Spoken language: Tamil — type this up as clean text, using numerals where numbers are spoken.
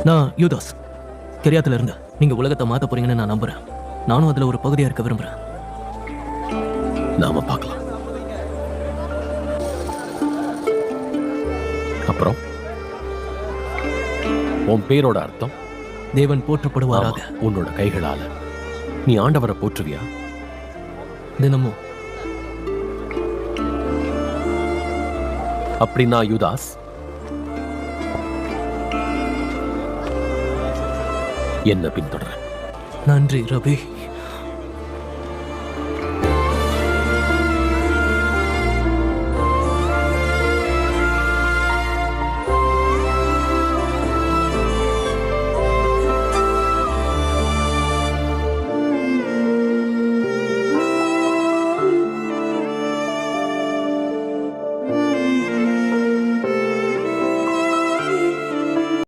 நான் யூதாஸ் கெரியாத்துல இருந்து. நீங்க உலகத்தை மாத்த போறீங்கன்னு நான் நம்புறேன். நானும் அதுல ஒரு பகுதியா இருக்க விரும்புறேன். நாம பார்க்கலாம். அப்புறம் உன் பேரோட அர்த்தம்? தேவன் போற்றப்படுவாராக. ஆமா, உன்னோட கைகளால நீ ஆண்டவரை போற்றுவியா? தினமும். அப்படின்னா யூதாஸ், என்ன பின்தொடர. நன்றி ரவி.